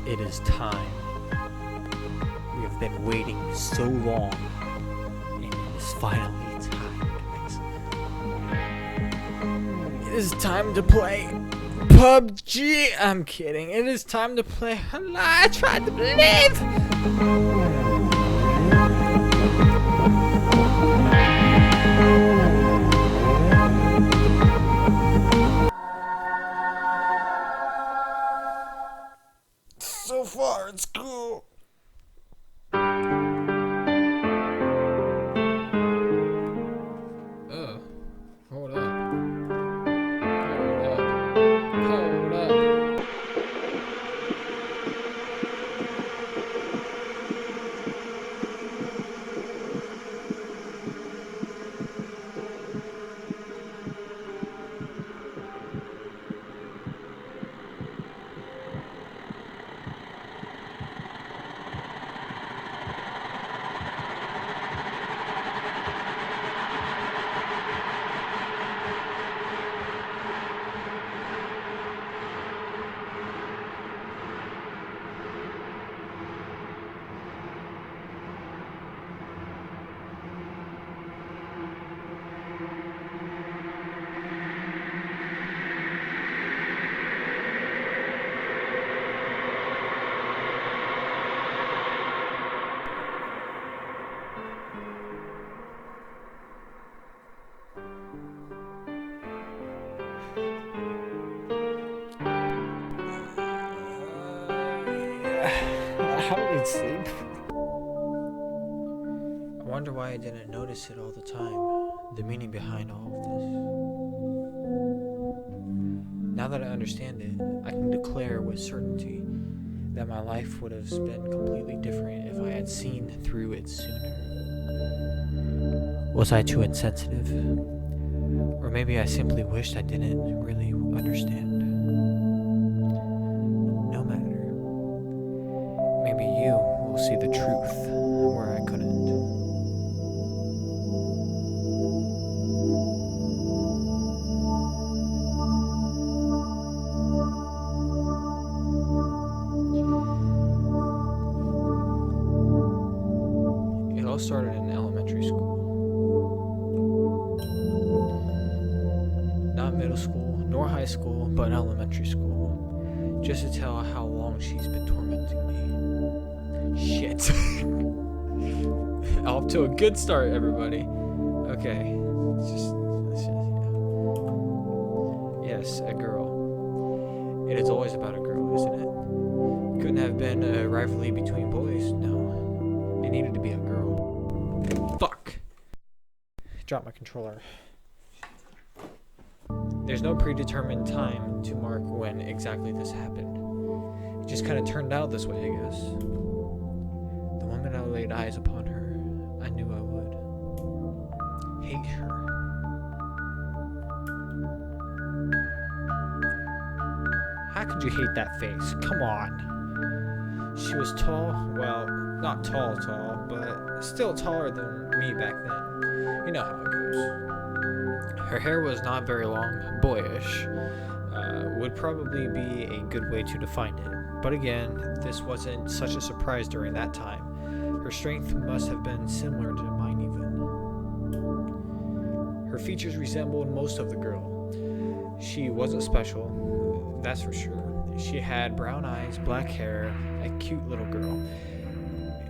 It is time. We have been waiting so long, and it is finally time, guys. It is time to play PUBG. I'm kidding. It is time to play. I tried to believe. So far, it's cool. Hold up. Hold up. How did we sleep? I wonder why I didn't notice it all the time. The meaning behind all of this. Now that I understand it, I can declare with certainty that my life would have been completely different if I had seen through it sooner. Was I too insensitive? Or maybe I simply wished I didn't really understand. No matter. Maybe you will see the truth where I couldn't. It all started in elementary school. Not middle school, nor high school, but elementary school. Just to tell how long she's been tormenting me. Shit. Off to a good start, everybody. Okay. Yes, a girl. It is always about a girl, isn't it? Couldn't have been a rivalry between boys. No. It needed to be a girl. Fuck. Drop my controller. There's no predetermined time to mark when exactly this happened. It just kind of turned out this way, I guess. The moment I laid eyes upon her, I knew I would hate her. How could you hate that face? Come on. She was tall. Well, not tall, but still taller than me back then. You know how it goes. Her hair was not very long, boyish. Would probably be a good way to define it. But again, this wasn't such a surprise during that time. Her strength must have been similar to mine even. Her features resembled most of the girl. She wasn't special, that's for sure. She had brown eyes, black hair, a cute little girl.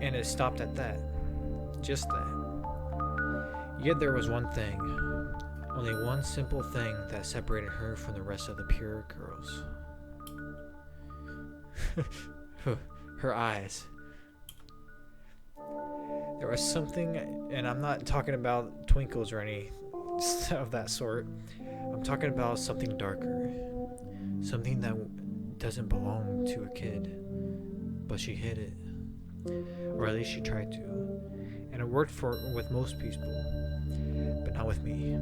And it stopped at that. Just that. Yet there was one thing. Only one simple thing that separated her from the rest of the pure girls. Her eyes. There was something, and I'm not talking about twinkles or any of that sort. I'm talking about something darker. Something that doesn't belong to a kid. But she hid it. Or at least she tried to. And it worked with most people. But not with me.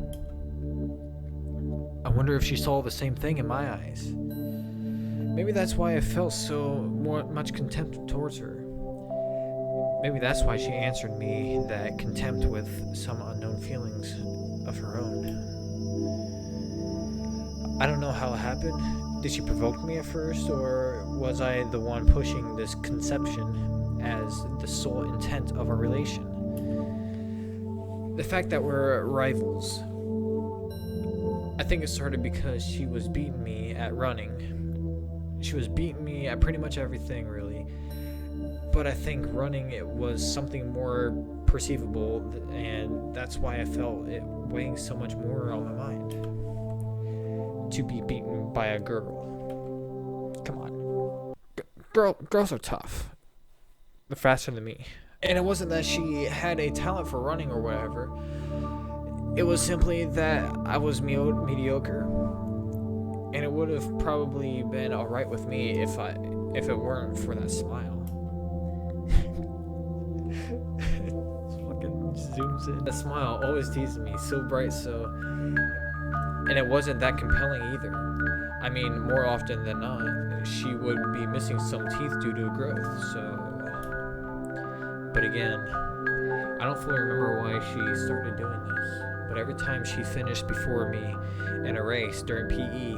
I wonder if she saw the same thing in my eyes. Maybe that's why I felt so much contempt towards her. Maybe that's why she answered me that contempt with some unknown feelings of her own. I don't know how it happened. Did she provoke me at first, or was I the one pushing this conception as the sole intent of our relation? The fact that we're rivals. I think it started because she was beating me at running. She was beating me at pretty much everything, really. But I think running, it was something more perceivable, and that's why I felt it weighing so much more on my mind. To be beaten by a girl. Come on. Girls are tough. They're faster than me. And it wasn't that she had a talent for running or whatever. It was simply that I was mediocre. And it would have probably been alright with me if it weren't for that smile. Fucking zooms in. That smile always teased me, so bright, and it wasn't that compelling either. I mean, more often than not, she would be missing some teeth due to growth, so... But again, I don't fully remember why she started doing this, but every time she finished before me in a race during PE,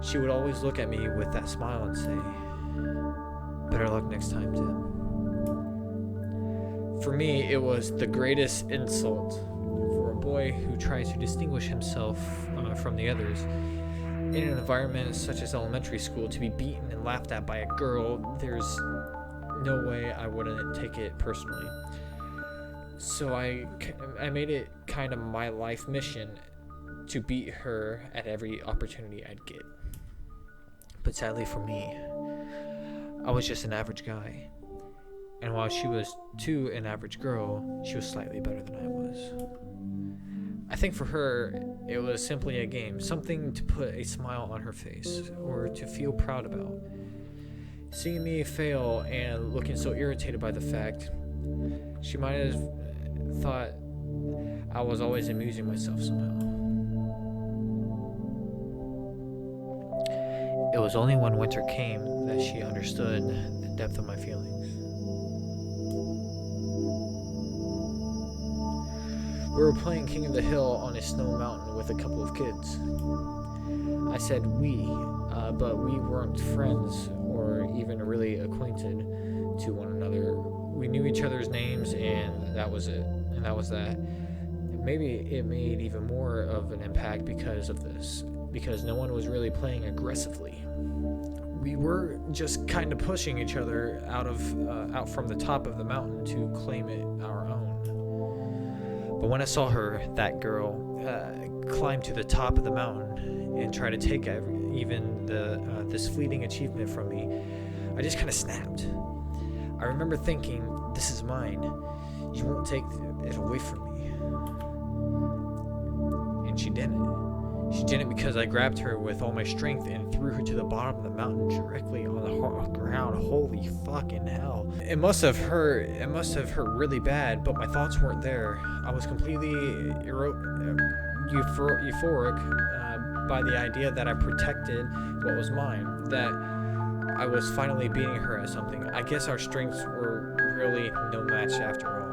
she would always look at me with that smile and say, "Better luck next time, Tim." For me, it was the greatest insult for a boy who tries to distinguish himself from the others in an environment such as elementary school to be beaten and laughed at by a girl. There's no way I wouldn't take it personally. So I made it kind of my life mission to beat her at every opportunity I'd get. But sadly for me, I was just an average guy. And while she was too an average girl, she was slightly better than I was. I think for her, it was simply a game, something to put a smile on her face, or to feel proud about. Seeing me fail and looking so irritated by the fact, she might have thought I was always amusing myself somehow. It was only when winter came that she understood the depth of my feelings. We were playing King of the Hill on a snow mountain with a couple of kids. I said we, but we weren't friends or even really acquainted to one another. We knew each other's names, and that was it. And that was that. Maybe it made even more of an impact because of this, because no one was really playing aggressively. We were just kind of pushing each other out from the top of the mountain to claim it our own. But when I saw her, that girl, climb to the top of the mountain and try to take even this fleeting achievement from me, I just kind of snapped. I remember thinking, "This is mine. You won't take it away from me." And she didn't. She didn't, because I grabbed her with all my strength and threw her to the bottom of the mountain directly on the ground. Holy fucking hell. It must have hurt really bad, but my thoughts weren't there. I was completely euphoric by the idea that I protected what was mine, that I was finally beating her at something. I guess our strengths were really no match after all.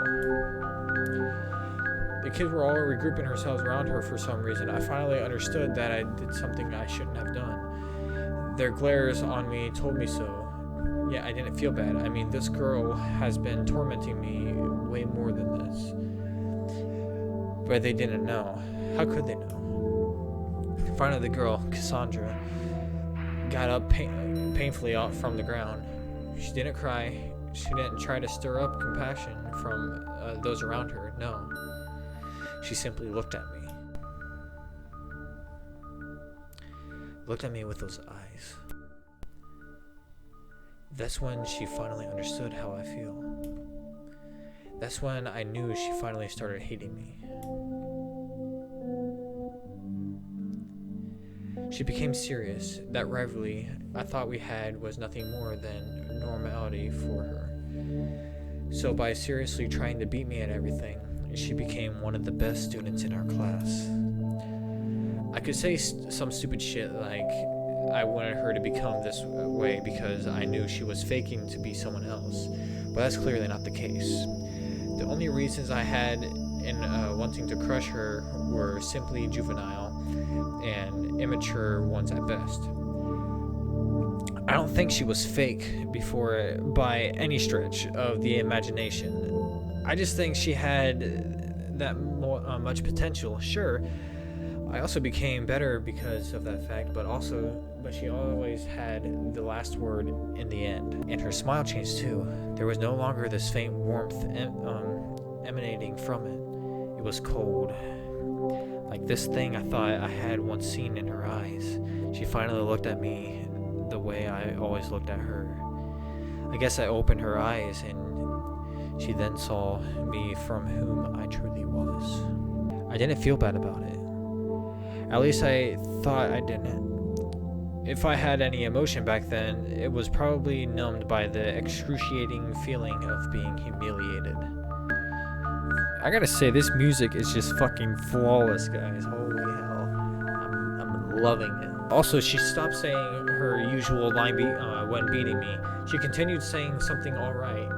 The kids were all regrouping themselves around her for some reason. I finally understood that I did something I shouldn't have done. Their glares on me told me so. Yeah, I didn't feel bad. I mean, this girl has been tormenting me way more than this. But they didn't know. How could they know? Finally, the girl, Cassandra, got up painfully out from the ground. She didn't cry. She didn't try to stir up compassion from those around her. No. She simply looked at me. Looked at me with those eyes. That's when she finally understood how I feel. That's when I knew she finally started hating me. She became serious. That rivalry I thought we had was nothing more than normality for her. So by seriously trying to beat me at everything, she became one of the best students in our class. I could say some stupid shit like I wanted her to become this way because I knew she was faking to be someone else. but that's clearly not the case. The only reasons I had in wanting to crush her were simply juvenile and immature ones at best. I don't think she was fake before by any stretch of the imagination. I just think she had that much potential. Sure, I also became better because of that fact, but she always had the last word in the end. And her smile changed too. There was no longer this faint warmth emanating from it. It was cold, like this thing I thought I had once seen in her eyes. She finally looked at me the way I always looked at her. I guess I opened her eyes, and she then saw me from whom I truly was. I didn't feel bad about it. At least I thought I didn't. If I had any emotion back then, it was probably numbed by the excruciating feeling of being humiliated. I gotta say, this music is just fucking flawless, guys. Holy hell. I'm loving it. Also, she stopped saying her usual line when beating me. She continued saying something alright,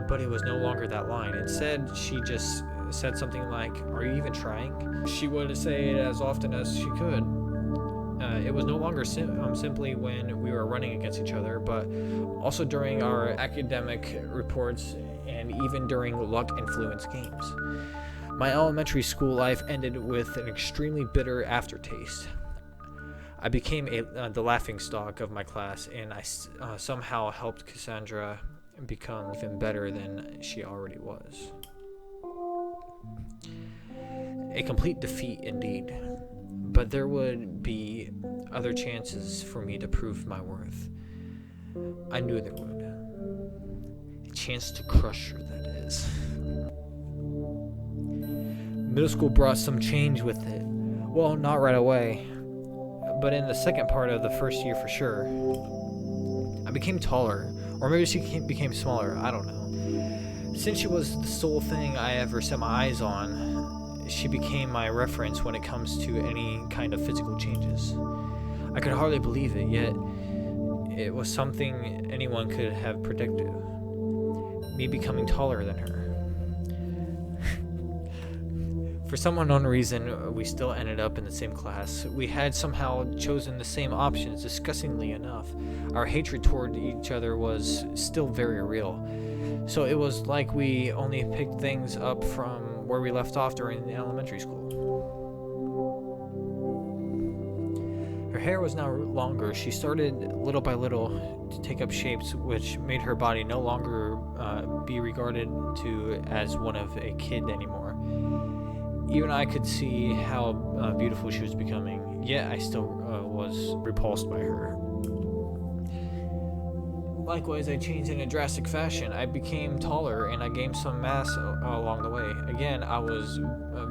but it was no longer that line. Instead, she just said something like, "Are you even trying?" She would say it as often as she could. It was no longer simply when we were running against each other, but also during our academic reports and even during luck-influenced games. My elementary school life ended with an extremely bitter aftertaste. I became the laughingstock of my class, and I somehow helped Cassandra become even better than she already was. A complete defeat indeed, but there would be other chances for me to prove my worth. I knew there would. A chance to crush her, that is. Middle school brought some change with it. Well, not right away, but in the second part of the first year for sure. I became taller, or maybe she became smaller, I don't know. Since she was the sole thing I ever set my eyes on, she became my reference when it comes to any kind of physical changes. I could hardly believe it, yet it was something anyone could have predicted. Me becoming taller than her. For some unknown reason, we still ended up in the same class. We had somehow chosen the same options, disgustingly enough. Our hatred toward each other was still very real. So it was like we only picked things up from where we left off during elementary school. Her hair was now longer. She started little by little to take up shapes which made her body no longer be regarded to as one of a kid anymore. Even I could see how beautiful she was becoming, yet I still was repulsed by her. Likewise, I changed in a drastic fashion. I became taller and I gained some mass along the way. Again, I was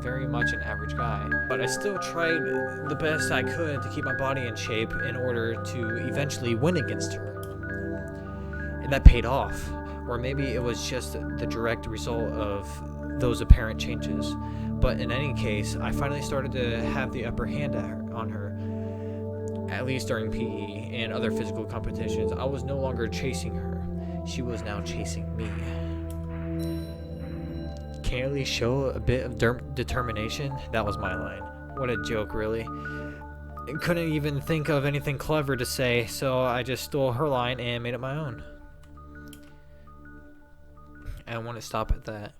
very much an average guy, but I still tried the best I could to keep my body in shape in order to eventually win against her. And that paid off. Or maybe it was just the direct result of those apparent changes. But in any case, I finally started to have the upper hand on her, at least during PE and other physical competitions. I was no longer chasing her. She was now chasing me. Can you at least show a bit of determination? That was my line. What a joke, really. I couldn't even think of anything clever to say, so I just stole her line and made it my own. And I want to stop at that.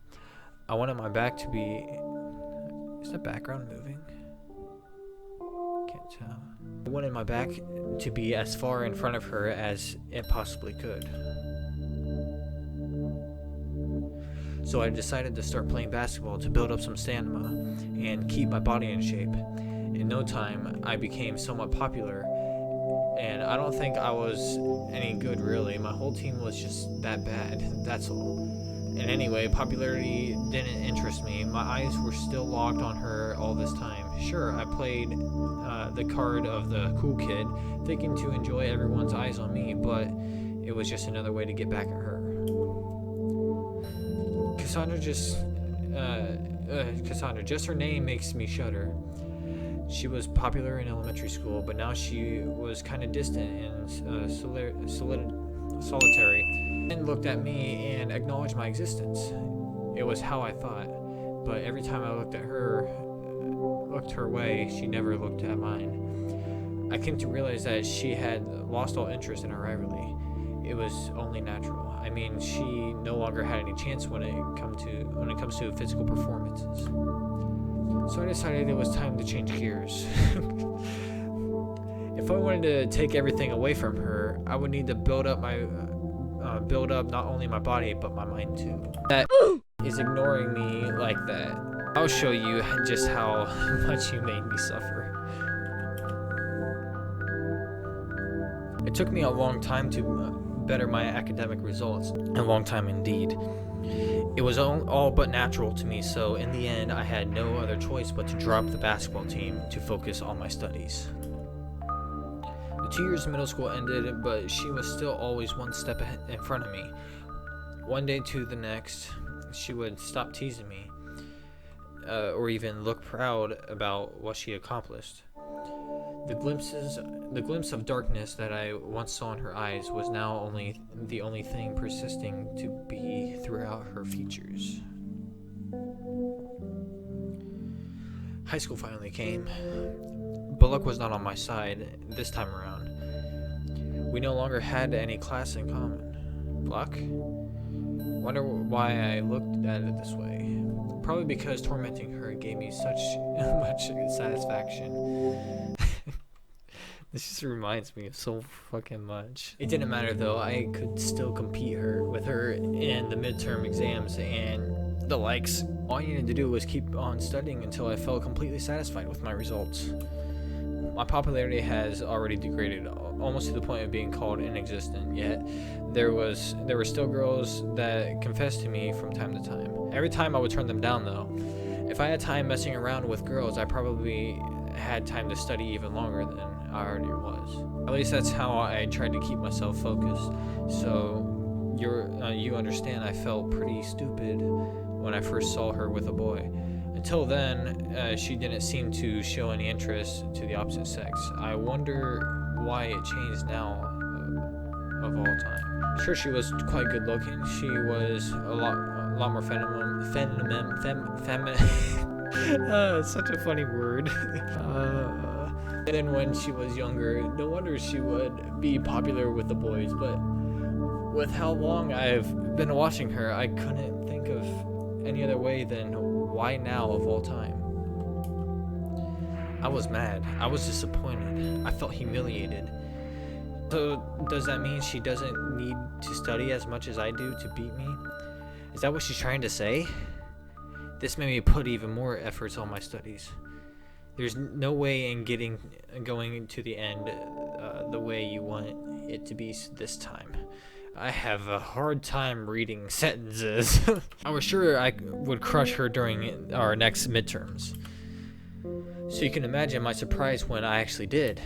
I wanted my back to be... Is the background moving? Can't tell. I wanted my back to be as far in front of her as it possibly could. So I decided to start playing basketball to build up some stamina and keep my body in shape. In no time, I became somewhat popular, and I don't think I was any good really. My whole team was just that bad, that's all. And anyway, popularity didn't interest me. My eyes were still locked on her all this time. Sure, I played the card of the cool kid, thinking to enjoy everyone's eyes on me, but it was just another way to get back at her. Cassandra, just her name makes me shudder. She was popular in elementary school, but now she was kind of distant and solitary. And looked at me and acknowledged my existence. It was how I thought, but every time I looked her way, she never looked at mine. I came to realize that she had lost all interest in our rivalry. It was only natural. I mean, she no longer had any chance when it comes to physical performances. So I decided it was time to change gears. If I wanted to take everything away from her, I would need to build up not only my body but my mind too. That is ignoring me like that. I'll show you just how much you made me suffer. It took me a long time to better my academic results. A long time indeed. It was all but natural to me, so in the end I had no other choice but to drop the basketball team to focus on my studies. The 2 years of middle school ended, but she was still always one step in front of me. One day to the next, she would stop teasing me, or even look proud about what she accomplished. The glimpse of darkness that I once saw in her eyes was now the only thing persisting to be throughout her features. High school finally came, but luck was not on my side this time around. We no longer had any class in common. Luck? Wonder why I looked at it this way. Probably because tormenting her gave me such much satisfaction. This just reminds me of so fucking much. It didn't matter though, I could still compete with her in the midterm exams and the likes. All I needed to do was keep on studying until I felt completely satisfied with my results. My popularity has already degraded almost to the point of being called inexistent, yet there were still girls that confessed to me from time to time. Every time I would turn them down though. If I had time messing around with girls, I probably had time to study even longer than I already was. At least that's how I tried to keep myself focused. So you understand I felt pretty stupid when I first saw her with a boy. Until then, she didn't seem to show any interest to the opposite sex. I wonder why it changed now of all time. Sure, she was quite good looking. She was a lot more feminine. It's such a funny word. And then when she was younger, no wonder she would be popular with the boys, but with how long I've been watching her, I couldn't think of any other way than why now of all time. I was mad. I was disappointed. I felt humiliated. So does that mean she doesn't need to study as much as I do to beat me? Is that what she's trying to say? This made me put even more efforts on my studies. There's no way in going to the end the way you want it to be this time. I have a hard time reading sentences. I was sure I would crush her during our next midterms. So you can imagine my surprise when I actually did.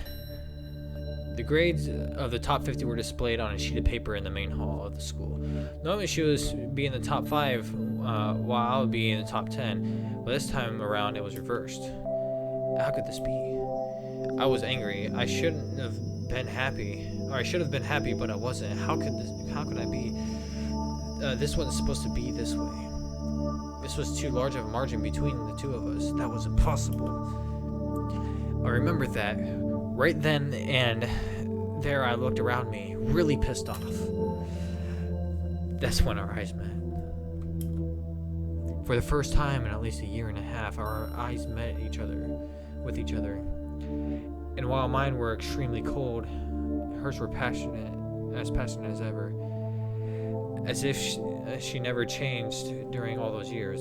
The grades of the top 50 were displayed on a sheet of paper in the main hall of the school. Normally she would be in the top 5 while I would be in the top 10, but this time around it was reversed. How could this be? I was angry. I shouldn't have been happy. Or I should have been happy, but I wasn't. How could I be? This wasn't supposed to be this way. This was too large of a margin between the two of us. That was impossible. I remember that. Right then and there I looked around me, really pissed off. That's when our eyes met. For the first time in at least a year and a half, our eyes met with each other. And while mine were extremely cold, hers were passionate as ever. As if she never changed during all those years.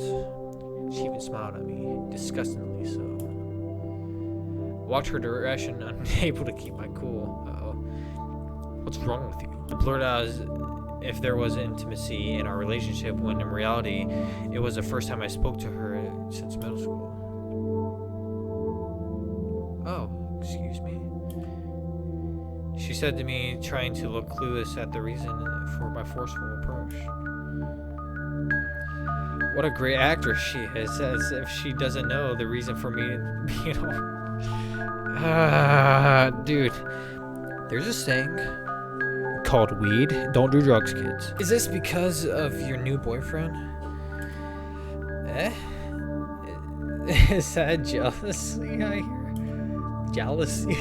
She even smiled at me, disgustingly so. Walked her direction, unable to keep my cool. Uh-oh. What's wrong with you? I blurted out as if there was intimacy in our relationship, when in reality, it was the first time I spoke to her since middle school. Oh, excuse me? She said to me, trying to look clueless at the reason for my forceful approach. What a great actress she is, as if she doesn't know the reason for me being dude, there's a saying, called weed. Don't do drugs, kids. Is this because of your new boyfriend? Is that jealousy I hear? Jealousy?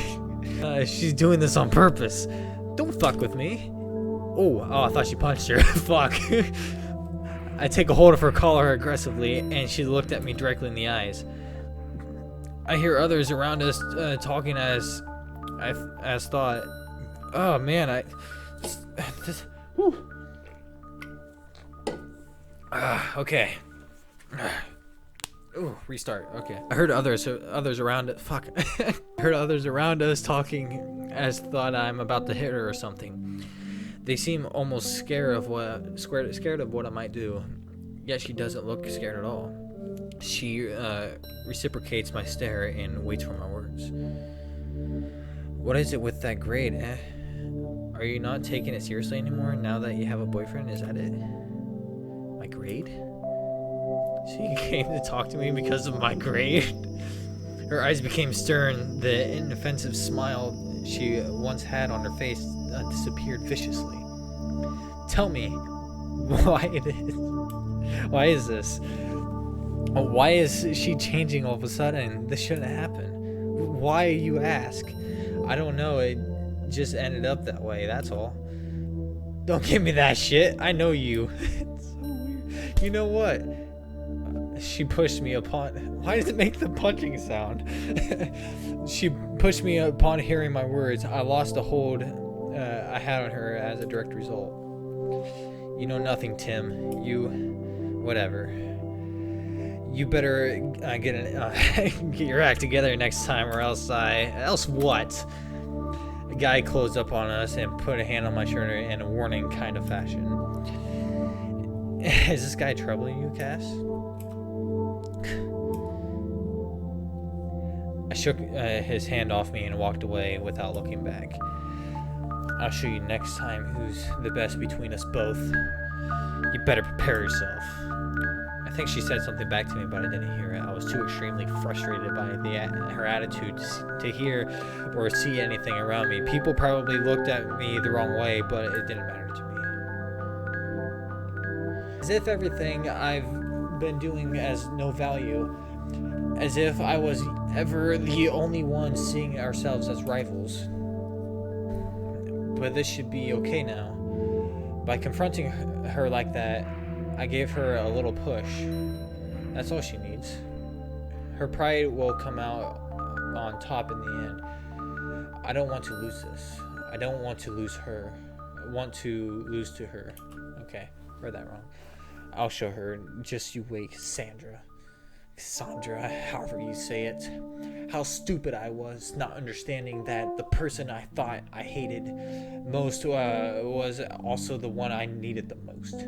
She's doing this on purpose. Don't fuck with me. Oh, I thought she punched her. Fuck. I take a hold of her collar aggressively, and she looked at me directly in the eyes. I hear others around us talking as thought. Oh man, okay. Ooh, restart. Okay. I heard others around it. Fuck. I heard others around us talking as thought I'm about to hit her or something. They seem almost scared of what I might do. Yet she doesn't look scared at all. She reciprocates my stare and waits for my words. What is it with that grade? Are you not taking it seriously anymore now that you have a boyfriend? Is that it? My grade? She came to talk to me because of my grade? Her eyes became stern. The inoffensive smile she once had on her face disappeared viciously. Tell me why it is. Why is this? Why is she changing all of a sudden? This shouldn't happen. Why, you ask? I don't know. It just ended up that way, that's all. Don't give me that shit. I know you. It's so weird. You know what? She pushed me upon... Why does it make the punching sound? She pushed me upon hearing my words. I lost the hold I had on her as a direct result. You know nothing, Tim. Whatever. You better get your act together next time, or else what? A guy closed up on us and put a hand on my shoulder in a warning kind of fashion. Is this guy troubling you, Cass? I shook his hand off me and walked away without looking back. I'll show you next time who's the best between us both. You better prepare yourself. I think she said something back to me, but I didn't hear it. I was too extremely frustrated by her attitude to hear or see anything around me. People probably looked at me the wrong way, but it didn't matter to me. As if everything I've been doing has no value. As if I was ever the only one seeing ourselves as rivals. But this should be okay now. By confronting her like that, I gave her a little push. That's all she needs. Her pride will come out on top in the end. I don't want to lose this. I don't want to lose her. I want to lose to her. Okay, read that wrong. I'll show her. Just you wait, Cassandra, however you say it. How stupid I was, not understanding that the person I thought I hated most was also the one I needed the most.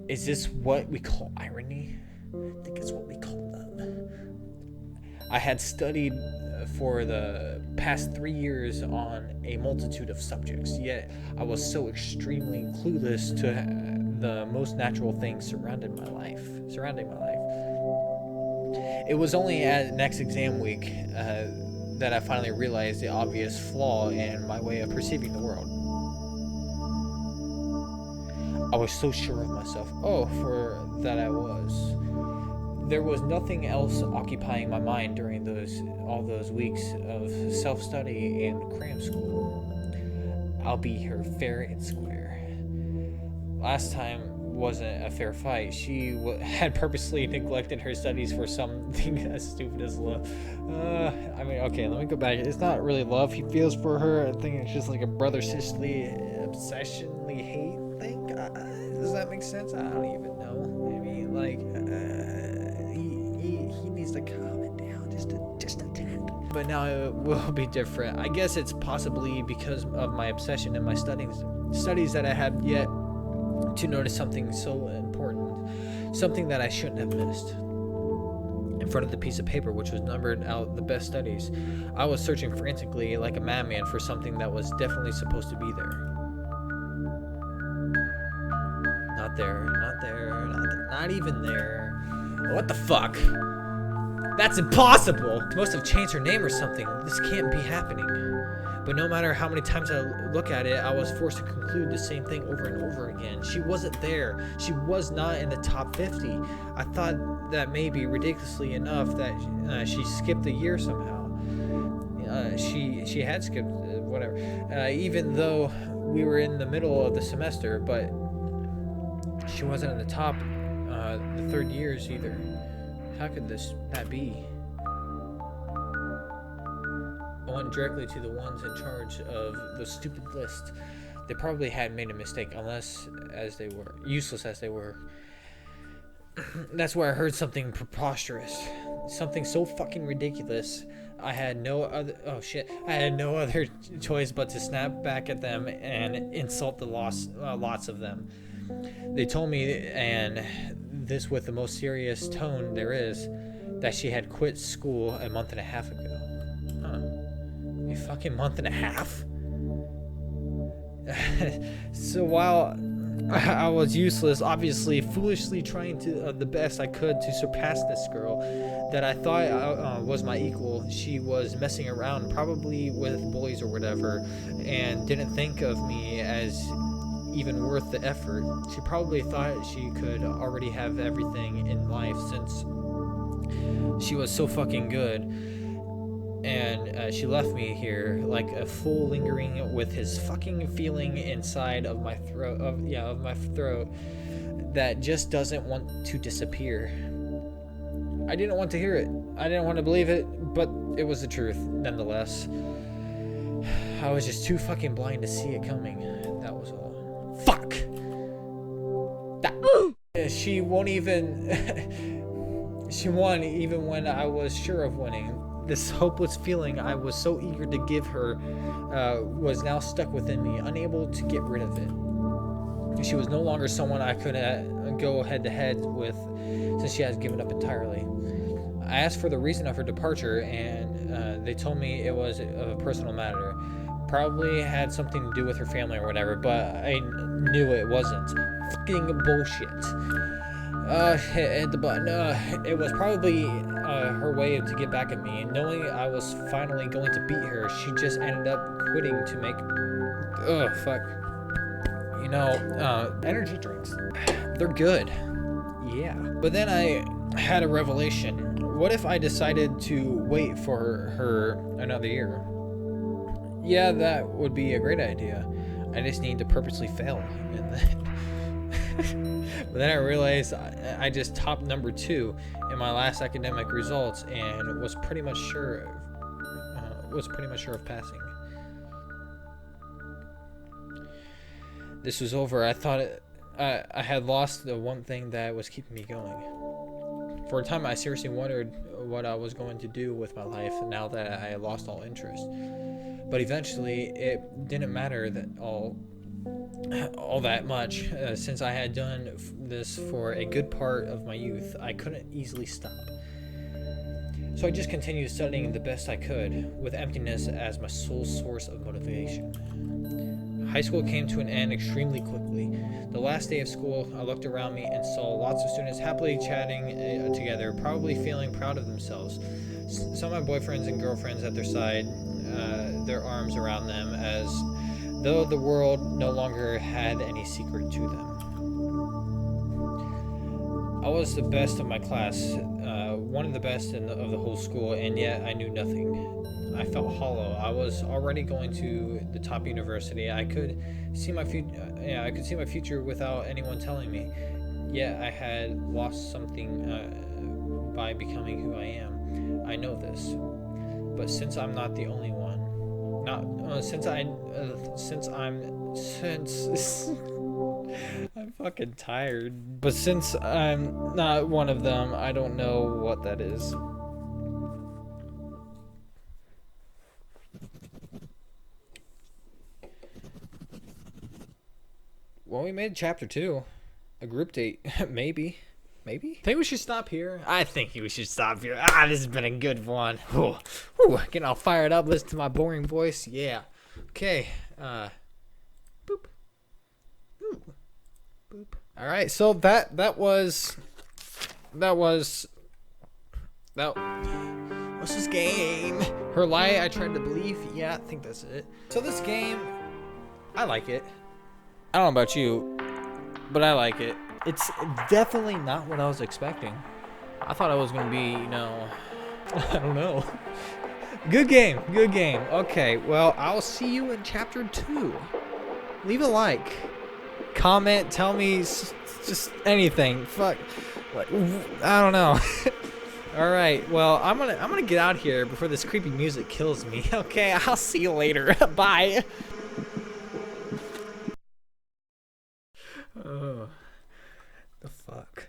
Is this what we call irony? I think it's what we call love. I had studied for the past 3 years on a multitude of subjects, yet I was so extremely clueless to the most natural things surrounding my life. It was only at next exam week that I finally realized the obvious flaw in my way of perceiving the world. I was so sure of myself. For that I was. There was nothing else occupying my mind during all those weeks of self-study and cram school. I'll be here fair and square. Last time wasn't a fair fight. She had purposely neglected her studies for something as stupid as love. Okay, let me go back. It's not really love he feels for her. I think it's just like a brother-sisterly obsessionally hate thing. Does that make sense? I don't even know. I mean, like, he needs to calm it down just a tad. But now it will be different. I guess it's possibly because of my obsession and my studies that I have yet to notice something so important, something that I shouldn't have missed. In front of the piece of paper, which was numbered out the best studies, I was searching frantically like a madman for something that was definitely supposed to be there. Not there, not even there. What the fuck? That's impossible! She must have changed her name or something. This can't be happening. But no matter how many times I look at it, I was forced to conclude the same thing over and over again. She wasn't there. She was not in the top 50. I thought that maybe ridiculously enough that she skipped a year somehow. She had skipped whatever, even though we were in the middle of the semester, but she wasn't in the top the third years either. How could that be? I went directly to the ones in charge of the stupid list. They probably had made a mistake, useless as they were. That's where I heard something preposterous, something so fucking ridiculous. I had no other choice but to snap back at them and insult the lots of them. They told me, and this with the most serious tone there is, that she had quit school a month and a half ago. A fucking month and a half? So while I was useless, obviously foolishly trying to the best I could to surpass this girl that I thought was my equal, she was messing around, probably with boys or whatever, and didn't think of me as even worth the effort. She probably thought she could already have everything in life since she was so fucking good. And she left me here like a fool lingering with his fucking feeling inside of my throat, of my throat, that just doesn't want to disappear. I didn't want to hear it. I didn't want to believe it, but it was the truth nonetheless. I was just too fucking blind to see it coming. That was all. Fuck! She won't even... She won even when I was sure of winning. This hopeless feeling I was so eager to give her was now stuck within me, unable to get rid of it. She was no longer someone I could go head-to-head with, since she has given up entirely. I asked for the reason of her departure, and they told me it was a personal matter. Probably had something to do with her family or whatever, but I knew it wasn't. Fucking bullshit. Hit the button. It was probably her way to get back at me. Knowing I was finally going to beat her, she just ended up quitting to make... fuck. You know, energy drinks. They're good. Yeah. But then I had a revelation. What if I decided to wait for her another year? Yeah, that would be a great idea. I just need to purposely fail. And then... But then I realized I just topped number 2 in my last academic results and was pretty much sure of passing. This was over. I thought I had lost the one thing that was keeping me going. For a time, I seriously wondered what I was going to do with my life now that I lost all interest. But eventually, it didn't matter that all that much, since I had done this for a good part of my youth. I couldn't easily stop. So I just continued studying the best I could, with emptiness as my sole source of motivation. High school came to an end extremely quickly. The last day of school, I looked around me and saw lots of students happily chatting together, probably feeling proud of themselves. Some of my boyfriends and girlfriends at their side, their arms around them, as though the world no longer had any secret to them. I was the best of my class, one of the best of the whole school, and yet I knew nothing. I felt hollow. I was already going to the top university. I could see my future without anyone telling me. Yet I had lost something by becoming who I am. I know this, but since I'm not the only one. I'm fucking tired. But since I'm not one of them, I don't know what that is. Well, we made chapter 2. A group date. Maybe. Think we should stop here? I think we should stop here. This has been a good one. Ooh, getting all fired up, listen to my boring voice. Yeah. Okay. Boop. Ooh. Boop. All right. So that was. What What's this game? Her Lie, I Tried to Believe. Yeah, I think that's it. So this game, I like it. I don't know about you, but I like it. It's definitely not what I was expecting. I thought it was gonna be, you know, I don't know. Good game, good game. Okay, well, I'll see you in chapter 2. Leave a like, comment, tell me just anything. Fuck, what, I don't know. All right, well, I'm gonna get out here before this creepy music kills me. Okay, I'll see you later. Bye. Oh, the fuck.